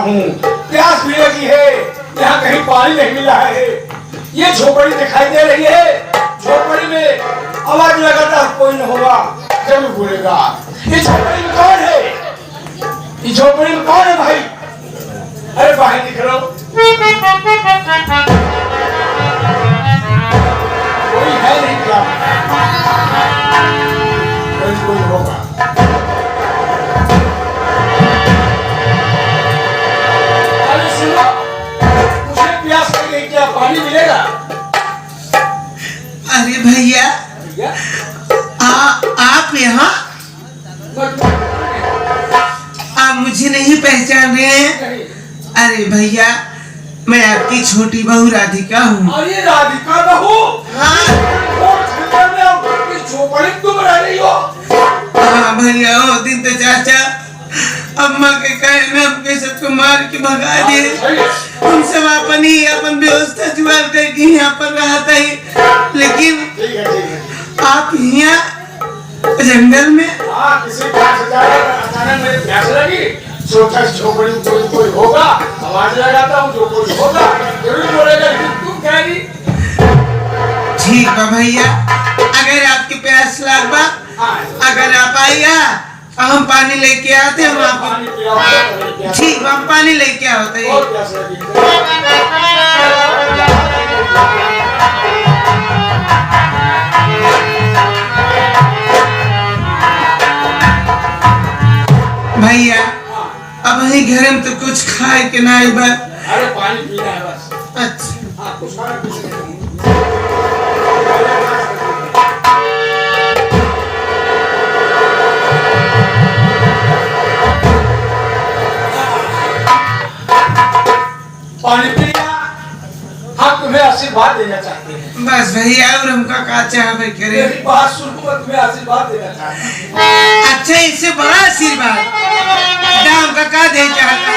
हूँ, प्यास भी लगी है, यहाँ कहीं पानी नहीं मिला है। ये झोपड़ी दिखाई दे रही है, झोपड़ी में आवाज लगाता कोई न होगा, जरूर बोलेगा। ये झोपड़ी में कौन है? ये झोपड़ी में कौन है भाई? अरे बाहर निकलो, कोई है नहीं क्या? कोई होगा। अरे सुनो, मुझे प्यास लग गई, क्या पानी मिलेगा? अरे भैया आप यहाँ? आप मुझे नहीं पहचान रहे हैं? अरे भैया, मैं आपकी छोटी बहू राधिका हूँ। अरे राधिका बहू? झोपड़ी तुम रह रही हो? हाँ भैया, वो दिन तो चाचा अम्मा के कहने में हमके सबको मार के भगा दिए। हम सब अपन व्यवस्था जुगाड़ करके यहाँ पर रहता ही, लेकिन आप यहाँ जंगल में? हाँ, किसी अचानक मेरी प्यास लगी, सोचा झोपड़ी में कोई होगा, आवाज लगाता हूँ, जो कोई होगा जरूर बोलेगा। तुम कह रही? ठीक है भैया, अगर आपकी प्यास लगवा, अगर आप आइया हम पानी लेके आते हैं आपको। ठीक, हम पानी लेके आते हैं। भैया अब वही घर में तो कुछ खाए के ना ही बस। अरे पानी पीना है बस। अच्छा, हाँ, कुछ खाना कुछ नहीं। पानी पीना, हम तुम्हें आशीर्वाद देना चाहते हैं। बस भैया, और हमका का चाहे करे? मेरी बात सुनो, मैं तुम्हें आशीर्वाद देना चाहता हूँ। अच्छा, इससे बड़ा आशीर्वाद दाम का दे चाहता?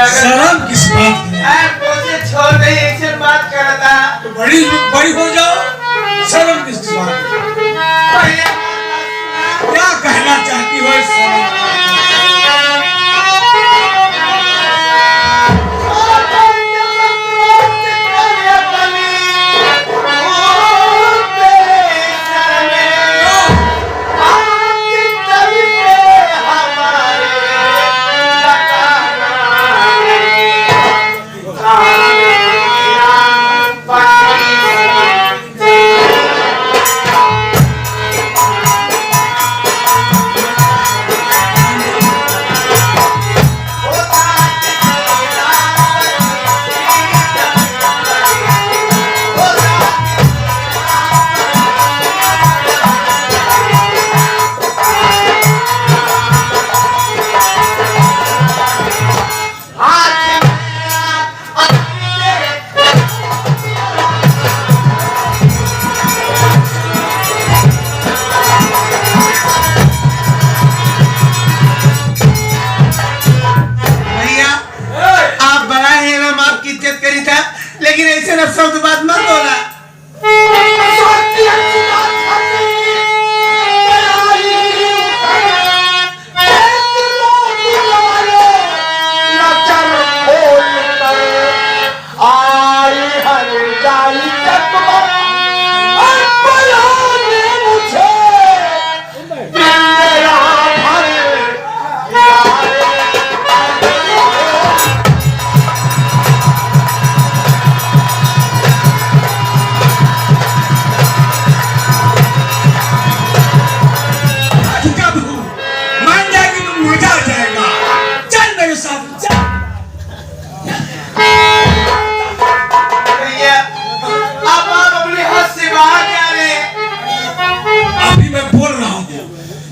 शर्म किस बात की? छोड़ दे, ऐसे बात कर रहा था तो बड़ी हो जाओ, शर्म किस बात की? क्या कहना चाहती हो इस शर्म? लेकिन ऐसे न शब्द बात मत बोला। आई हर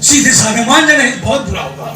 सीधे साधे मान जाना बहुत बुरा होगा।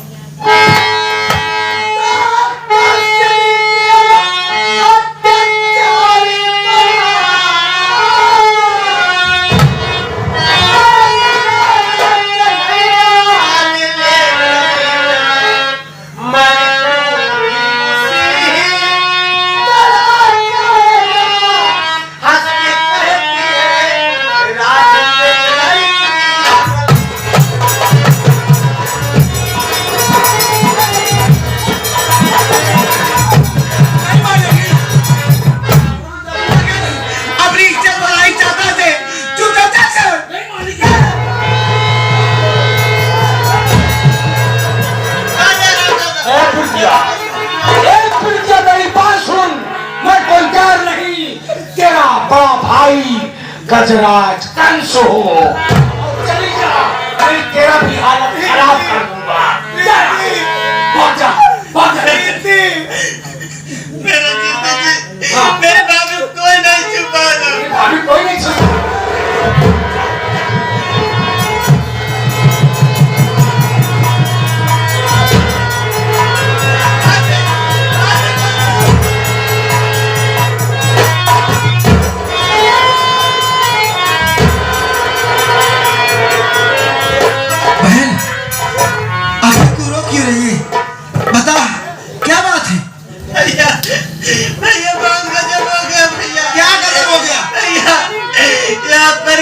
गजराज कंस हो चली जा, मैं तेरा भी हालत खराब कर दूंगा। मेरे बाबू कोई नहीं छुपा, कोई नहीं छुपा।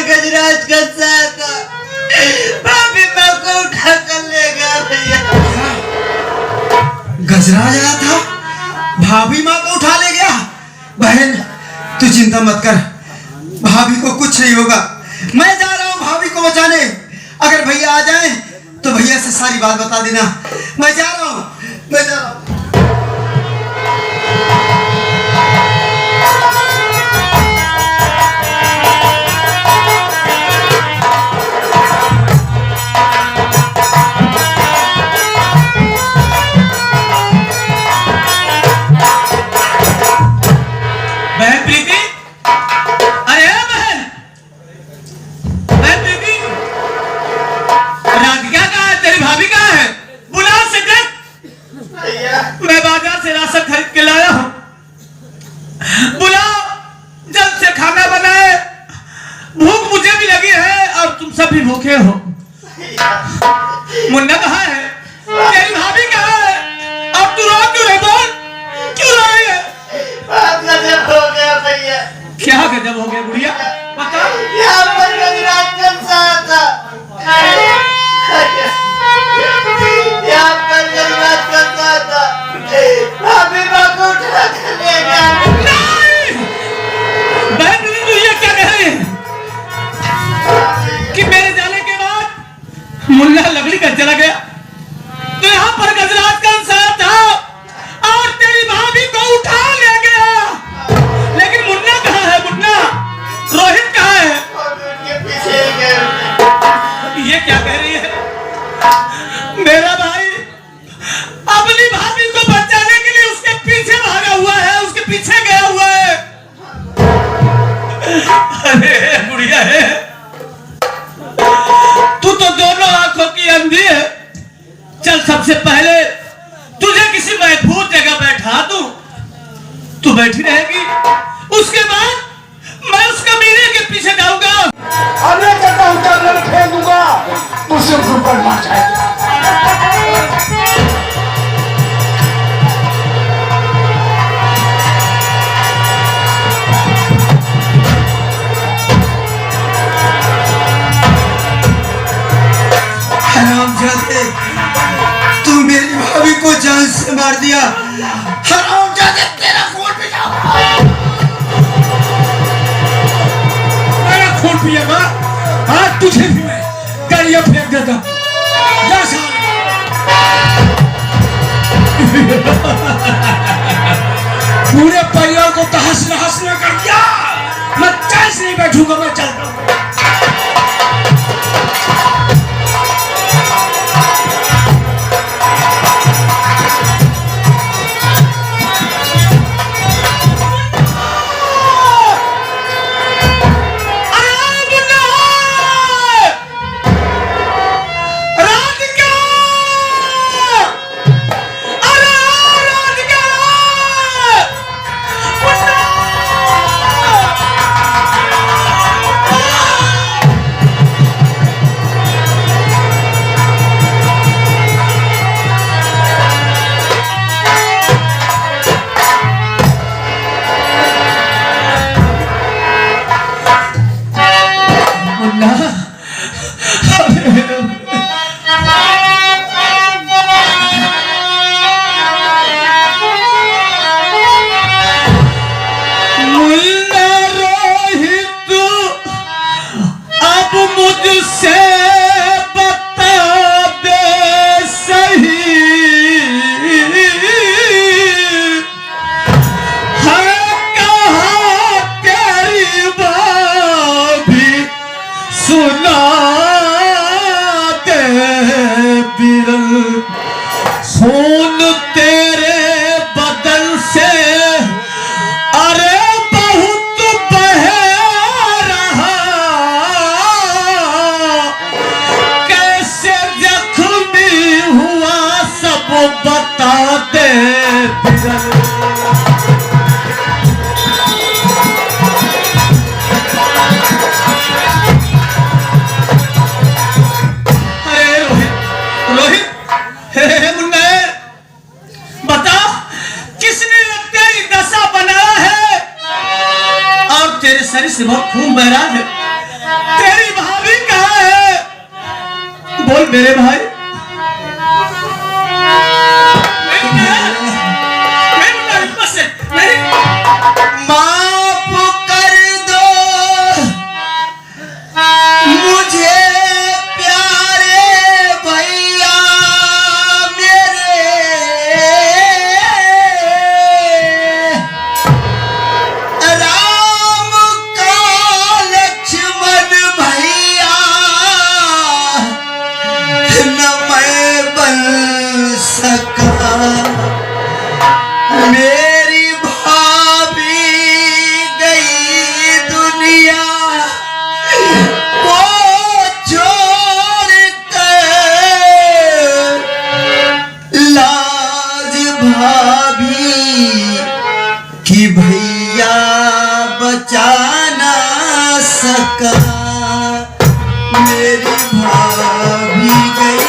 गजराज का साथ भाभी माँ को उठा कर ले गया भैया। गजराज आया था, भाभी माँ को उठा ले गया। बहन तू चिंता मत कर, भाभी को कुछ नहीं होगा। मैं जा रहा हूँ भाभी को बचाने। अगर भैया आ जाए तो भैया से सारी बात बता देना। मैं जा रहा हूँ, मैं जा रहा हूँ। मैं बाजार से राशन खरीद के लाया हूँ, बुलाओ जल्द से खाना बनाए। भूख मुझे भी लगी है और तुम सब भी भूखे हो। मुन्ना कहाँ है? तेरी भाभी कहाँ है? और तू रो क्यों रही? बोल क्यों रो रही है? गजब हो गया भैया। क्या गजब हो गया बुढ़िया? बता। यहाँ पर गजराज कंसा था। यहाँ पर गजराज कंसा था। भाभी माँ को उठा कर ले गया। नहीं! बहन तू ये क्या कह रही है? कि मेरे जाने के बाद मुन्ना लकड़ी का चला गया, तो यहाँ पर गजराज कंसा था और तेरी भाभी को उठा ले गया। लेकिन मुन्ना कहाँ है? मुन्ना रोहित कहाँ है? ये क्या कह रही है? मेरा भाई अपनी भाभी को बचाने के लिए उसके पीछे भागा हुआ है, उसके पीछे गया हुआ है। अरे बुढ़िया है, तू तो दोनों आंखों की अंधी है। चल सबसे पहले तुझे किसी महफूज जगह बैठा दूं, तू बैठी रहेगी। उसके बाद मैं उस कमीने के पीछे जाऊंगा। अरे कहता हूँ चादर फेंक दूंगा, तुझसे ऊपर मार जाएगा। हरामजादे, तू मेरी भाभी को जान से मार दिया। हरामजादे, तेरा खून पिटाऊंगा। पिएगा आज तुझे भी मैं गाड़ियां फेंक देता हूं। जा साले। पूरे परिवार को तहस नहस न कर दिया। मैं चैन से नहीं बैठूंगा। मैं चलता हूं। से बहुत खून बह रहा है। तेरी भाभी कहाँ है? बोल मेरे भाई। माफ कर दो मुझे प्यारे भैया मेरे, राम का लक्ष्मण भैया न मैं बन सका। मेरी भाभी गई दुनिया को छोड़ कर, लाज भाभी कि भैया बचा ना सका। मेरी भाभी गई।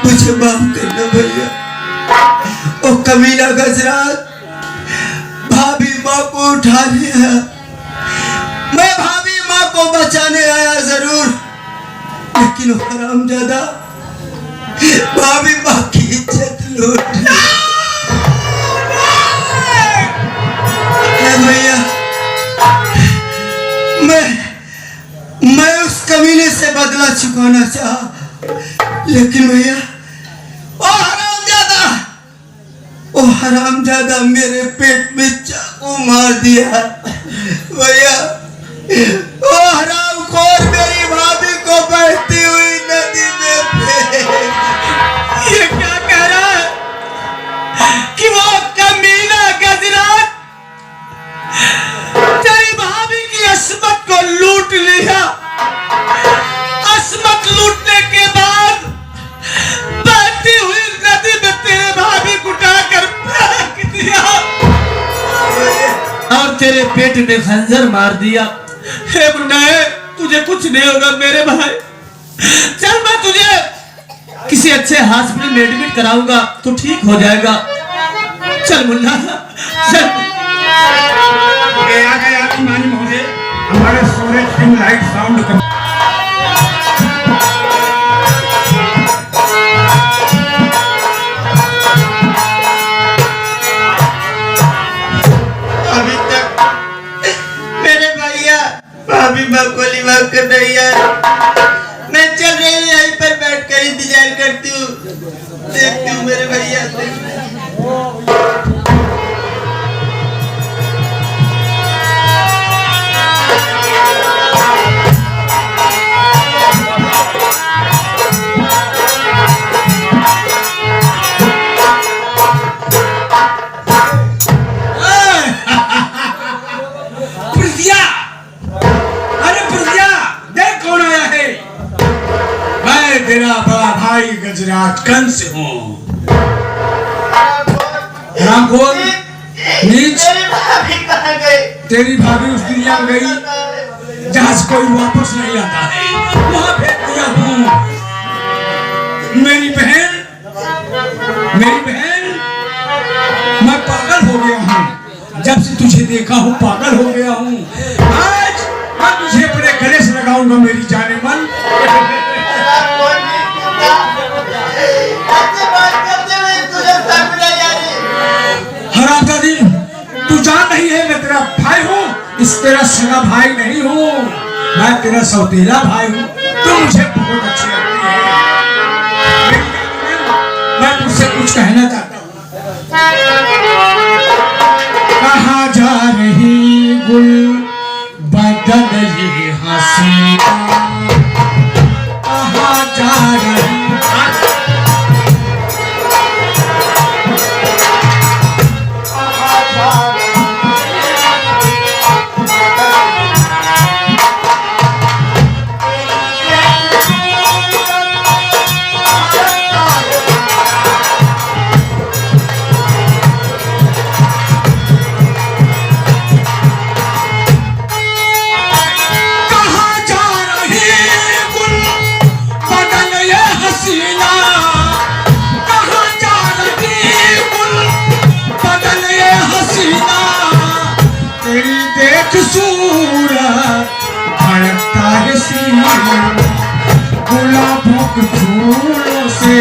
मुझे माफ करना भैया। ओ कमीना गजरात भाभी माँ को उठा लिया। मैं भाभी माँ को बचाने आया जरूर, लेकिन वो हरामजादा भाभी माँ की इज्जत लूट भैया। मैं उस कमीने से बदला चुकाना चाहा, लेकिन भैया ओ हरामजादा मेरे पेट में चाकू मार दिया भैया। ओ हरामखोर मेरी भाभी को बहती हुई नदी में फेंक। ये क्या कह रहा है कि वो कमीना गजरात तेरी भाभी की अस्मत को लूट लिया। अस्मत लूटने के बाद बहती हुई नदी में तेरे भाभी को उठाकर फेंक दिया और तेरे पेट में खंजर मार दिया। हे मुन्ना, तुझे कुछ नहीं होगा मेरे भाई। चल मैं तुझे किसी अच्छे हॉस्पिटल में एडमिट कराऊंगा तो ठीक हो जाएगा। चल मुन्ना चल। आ गया अभिमानी महोदय, हमारे स्टोरेज फिल्म लाइट साउंड अभी तक मेरे भैया भाभी बकोली बात कर रही है। मैं चल रही हूँ, यहीं पर बैठ कर इंतजार करती हूँ, देखती हूँ मेरे भैया तेरा बड़ा भाई गजराज कंस हूँ। रामखोर नीच, तेरी भाभी उस दुनिया में गई जहाँ से कोई वापस नहीं आता है, वहाँ फेंक दिया हूँ। मेरी बहन मैं पागल हो गया हूँ। जब से तुझे देखा हूँ पागल हो गया हूँ। आज मैं तुझे अपने गले से लगाऊंगा मेरी जाने मन। हरामजादी, तू जान नहीं है मैं तेरा भाई हूँ, इस तेरा सगा भाई नहीं हूँ, मैं तेरा सौतेला भाई हूँ। तू मुझे बहुत अच्छी लगती है। मैं तुझसे कुछ कहना चाहता हूँ। कहाँ जा रही गुल बदन ये हसीना, कहाँ जा रही गुलाबों के फूलों से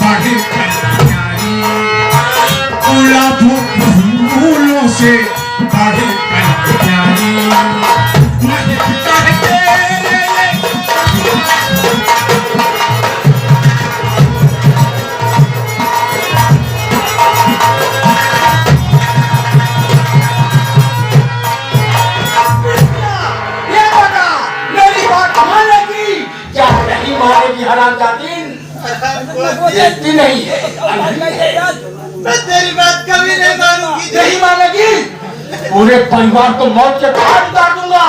बढ़े कन्यारी, गुलाबों के फूलों से बढ़े कन्यारी। देखती नहीं है, मैं तेरी बात कभी नहीं मानूंगी। नहीं मानेगी, पूरे परिवार को मौत के घाट उतार दूंगा।